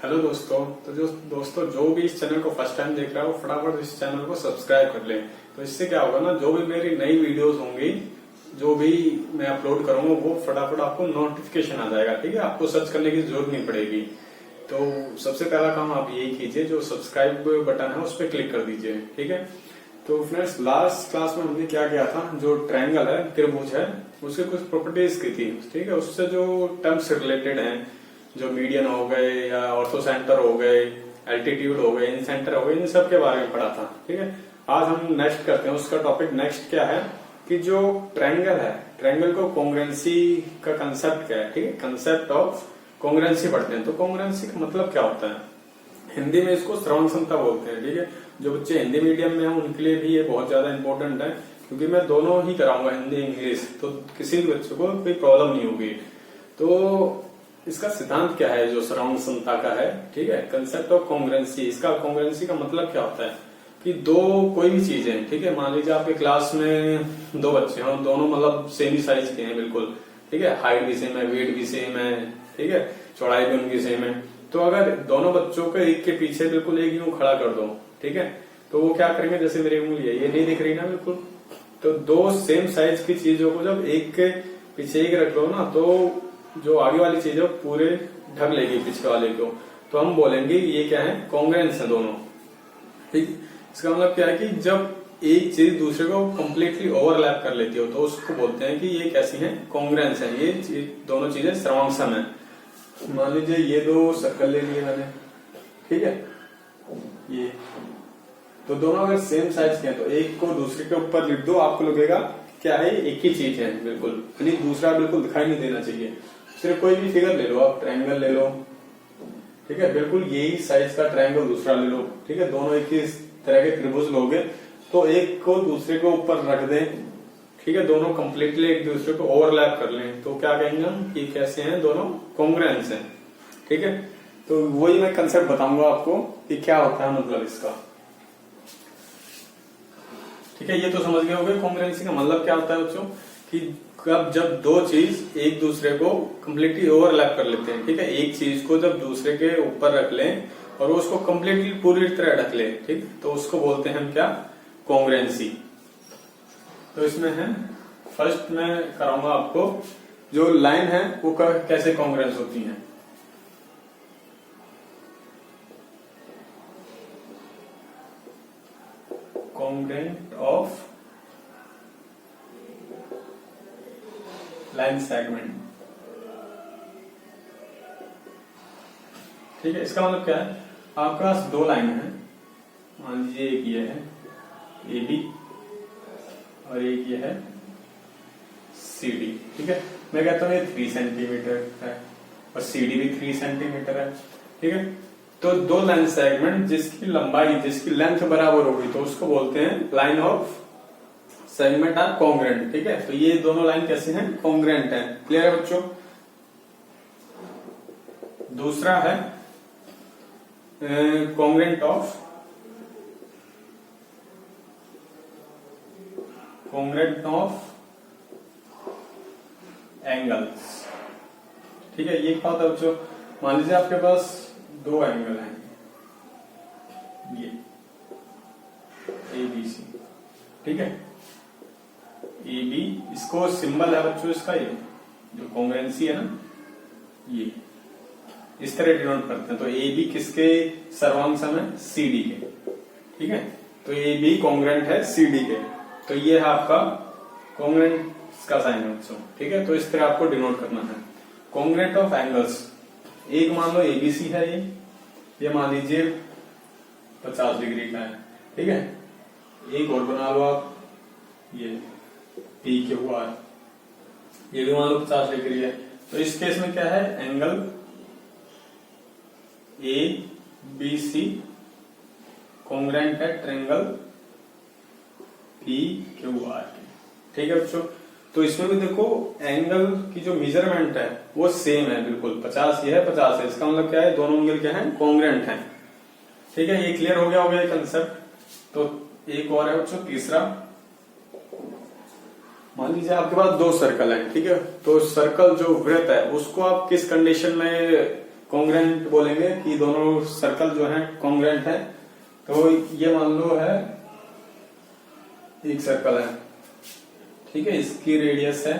Hello दोस्तों। तो जो दोस्तों जो भी इस चैनल को फर्स्ट टाइम देख रहा है वो फटाफट इस चैनल को सब्सक्राइब कर लें। तो इससे क्या होगा ना, जो भी मेरी नई वीडियोस होंगी, जो भी मैं अपलोड करूंगा वो फटाफट आपको नोटिफिकेशन आ जाएगा। ठीक है, आपको सर्च करने की जरूरत नहीं पड़ेगी। तो सबसे पहला काम आप यही कीजिए, जो सब्सक्राइब बटन है उस पर क्लिक कर दीजिए। ठीक है। तो फ्रेंड्स, लास्ट क्लास में हमने क्या किया था, जो ट्रायंगल है, त्रिभुज है, उसके कुछ प्रॉपर्टीज की थी। ठीक है, उससे जो टर्म्स रिलेटेड हैं, जो मीडियन हो गए या ऑर्थो सेंटर हो गए, एल्टीट्यूड हो गए, इन सेंटर हो गए, इन सब के बारे में पढ़ा था। ठीक है, आज हम नेक्स्ट करते हैं। उसका टॉपिक नेक्स्ट क्या है कि जो ट्रायंगल है, ट्रायंगल को कॉन्ग्रुएंसी का कंसेप्ट क्या है। ठीक है, कंसेप्ट ऑफ कॉन्ग्रुएंसी पढ़ते हैं। तो कॉन्ग्रुएंसी का मतलब क्या होता है, हिंदी में इसको श्रवण क्षमता बोलते हैं। ठीक है, जो बच्चे हिंदी मीडियम में हैं उनके लिए भी ये बहुत ज्यादा इंपॉर्टेंट है, क्योंकि मैं दोनों ही कराऊंगा, हिंदी इंग्लिश, तो किसी भी बच्चे को कोई प्रॉब्लम नहीं होगी। तो इसका सिद्धांत क्या है जो श्रवण क्षमता का है। ठीक है, कंसेप्ट ऑफ कॉन्ग्रुएंसी। इसका कॉन्ग्रुएंसी का मतलब क्या होता है कि दो कोई भी चीज है। ठीक है, मान लीजिए आपके क्लास में दो बच्चे हैं, दोनों मतलब सेम ही साइज के हैं बिल्कुल। ठीक है, हाइट भी सेम है, वेट भी सेम है, ठीक है, चौड़ाई भी उनकी सेम है। तो अगर दोनों बच्चों को एक के पीछे बिल्कुल एक यूं खड़ा कर दो, ठीक है, तो वो क्या करेंगे, जैसे मेरी उंगली है, ये नहीं दिख रही ना बिल्कुल, तो दो सेम साइज की चीजों को जब एक के पीछे एक रख लो ना, तो जो आगे वाली चीज है पूरे ढक लेगी पीछे वाले को। तो हम बोलेंगे ये क्या है, कॉन्ग्रुएंस है दोनों। ठीक, इसका मतलब क्या है कि जब एक चीज दूसरे को कम्प्लीटली ओवरलैप कर लेती हो तो उसको बोलते हैं कि ये कैसी है, कॉन्ग्रुएंस है। ये दोनों चीजें श्रवणसम है। मान लीजिए ये दो सर्कल ले लिए मैंने, ठीक है, ये तो दोनों अगर सेम साइज के हैं तो एक को दूसरे के ऊपर लिख दो, आपको लगेगा क्या है, एक ही चीज है बिल्कुल, यानी दूसरा बिल्कुल दिखाई नहीं देना चाहिए। सिर्फ कोई भी फिगर ले लो, आप ट्रायंगल ले लो, ठीक है, बिल्कुल यही साइज का ट्रायंगल दूसरा ले लो। ठीक है, दोनों एक ही तरह के त्रिभुज लोगे तो एक को दूसरे के ऊपर रख दें, ठीक है, दोनों कंप्लीटली एक दूसरे को ओवरलैप कर लें, तो क्या कहेंगे हम कि कैसे हैं, दोनों कॉन्ग्रुएंस हैं। ठीक है, तो वही मैं कंसेप्ट बताऊंगा आपको कि क्या होता है मतलब इसका। ठीक है, ये तो समझ गए होंगे कॉन्ग्रुएंसी का मतलब क्या होता है बच्चों, कि कब जब दो चीज एक दूसरे को कंप्लीटली ओवरलैप कर लेते हैं। ठीक है, एक चीज को जब दूसरे के ऊपर रख लें और उसको कंप्लीटली पूरी तरह ढक ले, ठीक, तो उसको बोलते हैं हम क्या, कॉन्ग्रुएंसी। तो इसमें है, फर्स्ट मैं कराऊंगा आपको, जो लाइन है वो कैसे कॉन्ग्रुएंस होती है। Congruent of line segment. ठीक है, इसका मतलब क्या है, आपके पास दो लाइन है, मान लीजिए एक ये है ए बी और एक ये है सी डी। ठीक है, मैं कहता हूँ ये 3 सेंटीमीटर है और सी डी भी 3 सेंटीमीटर है। ठीक है, तो दो लाइन सेगमेंट जिसकी लंबाई, जिसकी लेंथ बराबर होगी, तो उसको बोलते हैं line of segment are congruent. ठीक है, तो ये दोनों लाइन कैसे हैं, कॉन्ग्रुएंट हैं। क्लियर है बच्चों। दूसरा है कॉन्ग्रुएंट ऑफ एंगल्स। ठीक है, ये क्या होता है बच्चों, मान लीजिए आपके पास दो एंगल हैं, ये ए बी सी। ठीक है, ए बी, इसको सिंबल है बच्चों इसका, ये जो कॉन्ग्रुएंसी है ना, ये इस तरह डिनोट करते हैं। तो ए बी किसके सर्वांगसम है, सी डी के। ठीक है, तो ए बी कॉन्ग्रुएंट है सी डी के, तो ये है आपका कॉन्ग्रुएंट का साइन है बच्चों। ठीक है, तो इस तरह आपको डिनोट करना है। कॉन्ग्रुएंट ऑफ एंगल्स, एक मान लो एबीसी है, ये मान लीजिए 50 डिग्री का है। ठीक है, एक और बना लो आप, ये पी क्यू आर, ये भी मान लो 50 डिग्री है। तो इस केस में क्या है, angle A B C congruent है ट्रायंगल पी क्यू आर के। ठीक है बच्चों, तो इसमें भी देखो एंगल की जो मेजरमेंट है वो सेम है बिल्कुल, 50 ये है 50 है। इसका मतलब क्या है, दोनों एंगल क्या है, कॉन्ग्रुएंट हैं। ठीक है, ये क्लियर हो गया होगा ये कंसेप्ट। तो एक और है बच्चों, तीसरा, मान लीजिए आपके पास दो सर्कल हैं। ठीक है, तो सर्कल जो वृत्त है उसको आप किस कंडीशन में कॉन्ग्रेंट बोलेंगे कि दोनों सर्कल जो है कॉन्ग्रेंट है। तो ये मान लो है एक सर्कल है, ठीक है, इसकी रेडियस है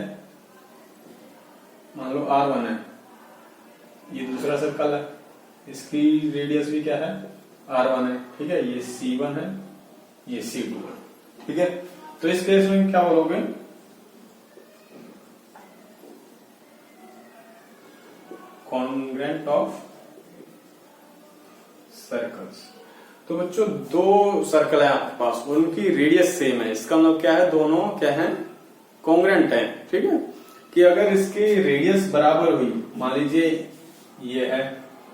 मान लो R1 है, ये दूसरा सर्कल है, इसकी रेडियस भी क्या है R1 है, ठीक है, ये C1 है, ये C2 है, ठीक है। तो इस केस में क्या बोलोगे, कॉन्ग्रेंट ऑफ सर्कल्स। तो बच्चों दो सर्कल है आपके पास, उनकी रेडियस सेम है, इसका मतलब क्या है, दोनों क्या है, कॉन्ग्रेंट है, ठीक है। कि अगर इसकी रेडियस बराबर हुई, मान लीजिए ये है,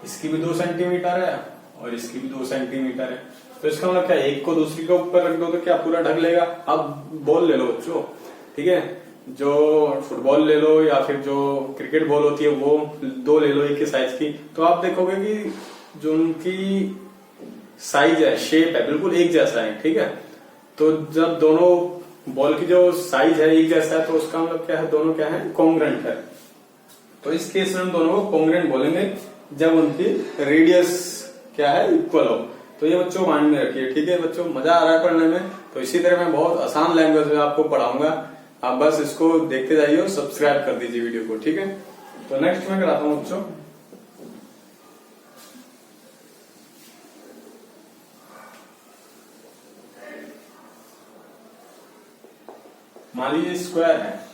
इसकी भी 2 सेंटीमीटर है और इसकी भी 2 सेंटीमीटर है, तो इसका मतलब क्या है, एक को दूसरी के ऊपर रख दो तो क्या पूरा ढक लेगा। अब बॉल ले लो बच्चों, ठीक है, जो फुटबॉल ले लो या फिर जो क्रिकेट बॉल होती है वो 2 ले लो एक ही साइज की, तो आप देखोगे कि जो उनकी साइज है, शेप है, बिल्कुल एक जैसा है, ठीक है। तो जब दोनों बॉल की जो साइज है एक जैसा है, तो उसका मतलब क्या है, दोनों क्या है, कॉन्ग्रेंट है। तो इस केस में हम दोनों को कॉन्ग्रेंट बोलेंगे जब उनकी रेडियस क्या है, इक्वल हो। तो ये बच्चों माइंड में रखिए, ठीक है बच्चों। मजा आ रहा है पढ़ने में, तो इसी तरह मैं बहुत आसान लैंग्वेज में आपको पढ़ाऊंगा, आप बस इसको देखते जाइए और सब्सक्राइब कर दीजिए वीडियो को, ठीक है। तो नेक्स्ट मैं कराता हूं बच्चों, मान लीजिए स्क्वायर है,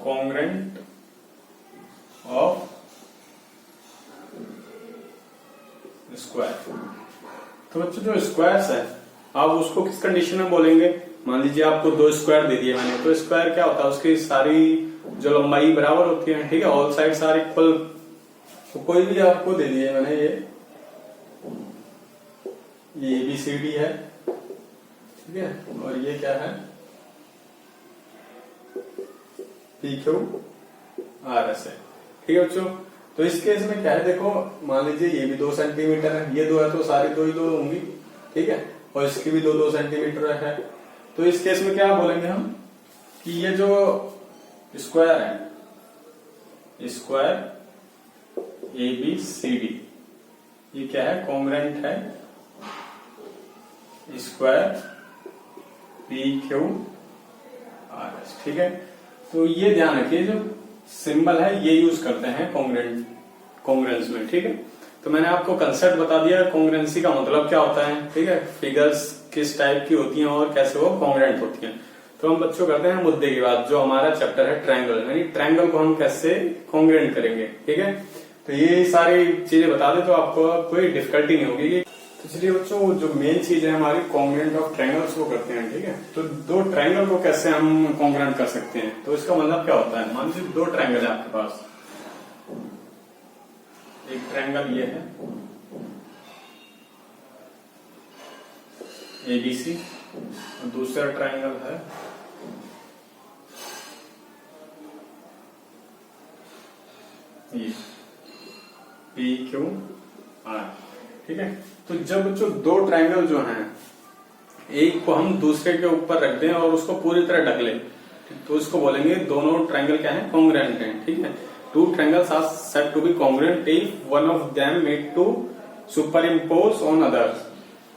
कॉन्ग्रेंट ऑफ स्क्वायर। तो बच्चों जो स्क्वायर्स है आप उसको किस कंडीशन में बोलेंगे, मान लीजिए आपको 2 स्क्वायर दे दिए मैंने, तो स्क्वायर क्या होता है, उसकी सारी जो लंबाई बराबर होती है, ठीक है, ऑल साइड्स आर इक्वल। तो कोई भी आपको दे दिए मैंने, ये ABCD है, ठीक है, और ये क्या है, PQRS है, ठीक है बच्चों। तो इस केस में क्या है, देखो मान लीजिए ये भी 2 सेंटीमीटर है, ये 2 है तो सारी 2 ही 2 होंगी, ठीक है, और इसकी भी 2 सेंटीमीटर है। तो इस केस में क्या बोलेंगे हम कि ये जो स्क्वायर है, स्क्वायर ABCD, ये क्या है, कॉन्ग्रेंट है स्क्वायर PQRS, ठीक है। तो ये ध्यान रखिए, जो सिंबल है ये यूज करते हैं कॉन्ग्रेंस में, ठीक है। तो मैंने आपको कंसेप्ट बता दिया, कॉन्ग्रेंसी का मतलब क्या होता है, ठीक है, फिगर्स किस टाइप की होती हैं और कैसे वो कॉन्ग्रेंट होती हैं। तो हम बच्चों करते हैं मुद्दे की बात, जो हमारा चैप्टर है ट्रायंगल, यानी ट्रायंगल को हम कैसे कॉन्ग्रेंट करेंगे, ठीक है। तो ये सारी चीजें बता दे तो आपको कोई डिफिकल्टी नहीं होगी। तो चलिए बच्चों, जो मेन चीज है हमारी कॉन्ग्रेंट ऑफ ट्रायंगल्स वो करते हैं, ठीक है। तो 2 ट्रायंगल को कैसे हम कॉन्ग्रेंट कर सकते हैं, तो इसका मतलब क्या होता है, मान लीजिए 2 ट्रायंगल है आपके पास, एक ट्रायंगल ये है ABC और दूसरा ट्रायंगल है ये PQR, ठीक है। तो जब जो 2 ट्रायंगल जो हैं, एक को हम दूसरे के ऊपर रख दें और उसको पूरी तरह ढक लें, तो इसको बोलेंगे दोनों ट्रायंगल क्या है, कॉन्ग्रेंट हैं, ठीक है। 2 triangles are said to be congruent if one of them made to superimpose on others,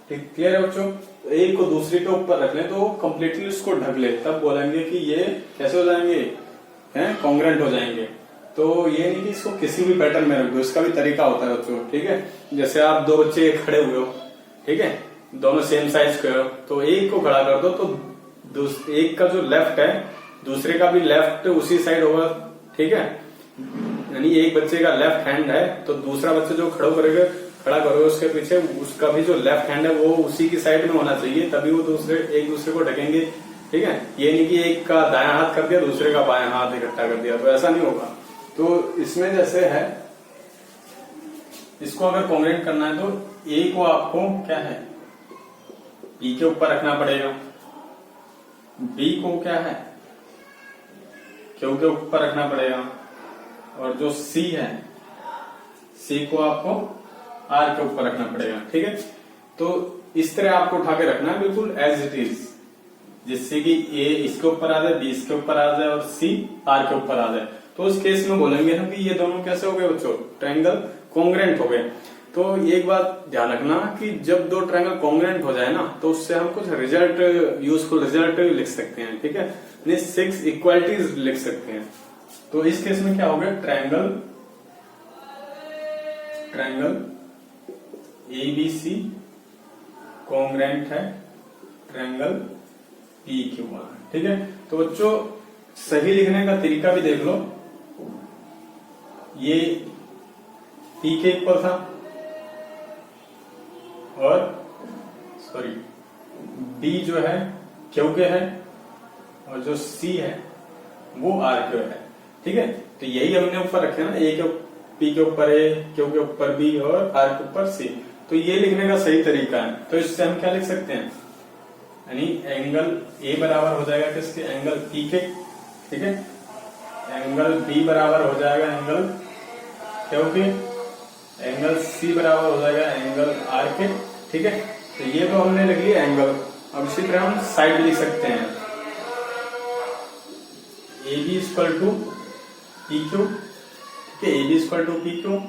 ठीक, क्लियर है बच्चों। एक को दूसरे के ऊपर रख लें तो कंप्लीटली उसको ढक ले, तब बोलेंगे कि ये कैसे हो जाएंगे, हैं, कॉन्ग्रेंट हो जाएंगे। तो ये नहीं कि इसको किसी भी पैटर्न में रख दो, इसका भी तरीका होता है बच्चों, ठीक है। जैसे आप 2 बच्चे खड़े हुए हो, ठीक है, दोनों सेम साइज के हो, तो एक को खड़ा कर दो तो एक का जो लेफ्ट है दूसरे का भी लेफ्ट उसी साइड होगा, ठीक है। यानी एक बच्चे का लेफ्ट हैंड है तो दूसरा बच्चा जो खड़ा करोगे उसके पीछे, उसका भी जो लेफ्ट हैंड है वो उसी की साइड में होना चाहिए, तभी वो एक दूसरे को ढकेंगे, ठीक है। ये नहीं कि एक का दायां हाथ कर दिया दूसरे का बायां हाथ इकट्ठा कर दिया, तो ऐसा नहीं होगा। तो इसमें जैसे है, इसको अगर कॉन्ग्रेंट करना है तो ए को आपको क्या है, ई के ऊपर रखना पड़ेगा, बी को क्या है, क्यू के ऊपर रखना पड़ेगा, और जो सी है, सी को आपको आर के ऊपर रखना पड़ेगा, ठीक है। तो इस तरह आपको उठा के रखना है, बिल्कुल एज इट इज, जिससे कि ए इसके ऊपर आ जाए, बी इसके ऊपर आ जाए और सी आर के ऊपर आ जाए। तो उस केस में बोलेंगे हम कि ये दोनों कैसे हो गए बच्चों, ट्रायंगल कॉन्ग्रुएंट हो गए। तो एक बात ध्यान रखना कि जब दो ट्रायंगल कॉन्ग्रुएंट हो जाए ना, तो उससे हम कुछ रिजल्ट, यूजफुल रिजल्ट लिख सकते हैं, ठीक है, 6 इक्वालिटीज लिख सकते हैं। तो इस केस में क्या हो गया, ट्रायंगल ABC कॉन्ग्रुएंट है ट्रायंगल PQR, ठीक है। तो बच्चों सही लिखने का तरीका भी देख लो, ये P के इक्वल था और सॉरी B जो है Q के है और जो C है वो R के है, ठीक है। तो यही हमने ऊपर रखे ना, A के P के ऊपर A, Q के ऊपर B और R के ऊपर C। तो ये लिखने का सही तरीका है। तो इससे हम क्या लिख सकते हैं, यानी एंगल A बराबर हो जाएगा किसके, एंगल P के, ठीक है। एंगल B बराबर हो जाएगा एंगल Q के, एंगल C बराबर हो जाएगा एंगल R के, ठीक है। तो ये तो हमने लिख लिया एंगल। अब इसी तरह हम साइड लिख सकते हैं, AB इक्वल टू PQ, ठीक है, AB equal to PQ,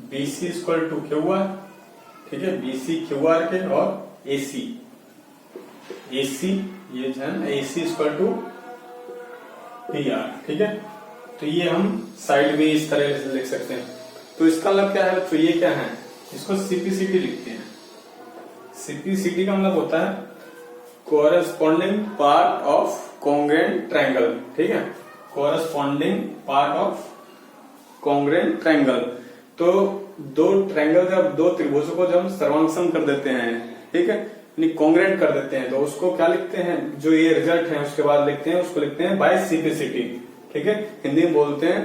BC equal to QR, ठीक है, BC QR के, और AC ये जो है ना, AC इक्वल टू PR, ठीक है। तो ये हम साइड में इस तरह से लिख सकते हैं। तो इसका मतलब क्या है, तो ये क्या है, इसको CPCT लिखते हैं। CPCT का मतलब होता है corresponding part of congruent triangle, ठीक है, corresponding part of congruent triangle. तो दो ट्रायंगल, जब दो त्रिभुजों को जब हम सर्वांगसम कर देते हैं, ठीक है, यानी कॉन्ग्रुएंट कर देते हैं, तो उसको क्या लिखते हैं, जो ये रिजल्ट है उसके बाद लिखते हैं, उसको लिखते हैं बाय CPCT, ठीक है। हिंदी में बोलते हैं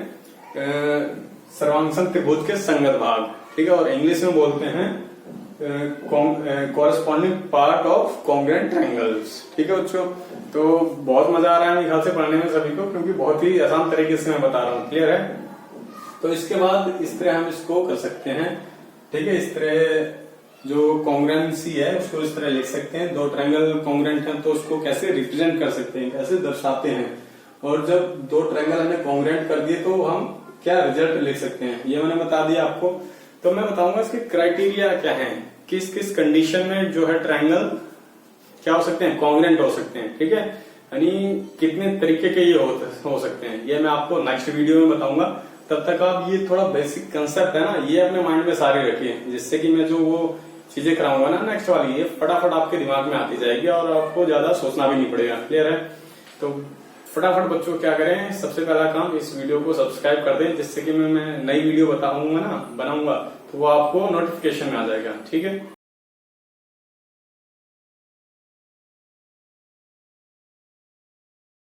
सर्वांगसम त्रिभुज के संगत भाग, ठीक है, और इंग्लिश में बोलते हैं corresponding part of congruent triangles, ठीक है बच्चों। तो बहुत मजा आ रहा है मेरे ख्याल से पढ़ने में सभी को, क्योंकि बहुत ही आसान तरीके से मैं बता रहा हूँ, क्लियर है। तो इसके बाद इस तरह हम इसको कर सकते हैं, ठीक है, इस तरह जो कॉन्ग्रुएंसी है उसको इस तरह लिख सकते हैं। दो ट्रायंगल कॉन्ग्रुएंट हैं तो उसको कैसे रिप्रेजेंट कर सकते हैं, कैसे दर्शाते हैं, और जब दो ट्रायंगल हमने कॉन्ग्रुएंट कर दिए तो हम क्या रिजल्ट लिख सकते हैं, ये मैंने बता दिया आपको। तो मैं बताऊंगा इसके क्राइटेरिया क्या है, किस किस कंडीशन में जो है ट्रायंगल क्या हो सकते हैं, कॉन्ग्रुएंट हो सकते हैं, ठीक है, यानी कितने तरीके के ये हो सकते हैं, ये मैं आपको नेक्स्ट वीडियो में बताऊंगा। तब तक आप ये थोड़ा बेसिक कंसेप्ट है ना, ये अपने माइंड में सारे रखिए, जिससे कि मैं जो वो चीजें कराऊंगा ना नेक्स्ट वाली, ये फटाफट आपके दिमाग में आती जाएगी और आपको ज्यादा सोचना भी नहीं पड़ेगा, क्लियर है। तो फटाफट बच्चों क्या करें, सबसे पहला काम इस वीडियो को सब्सक्राइब कर दें, जिससे कि मैं नई वीडियो बताऊंगा ना, बनाऊंगा, तो वो आपको नोटिफिकेशन में आ जाएगा, ठीक है।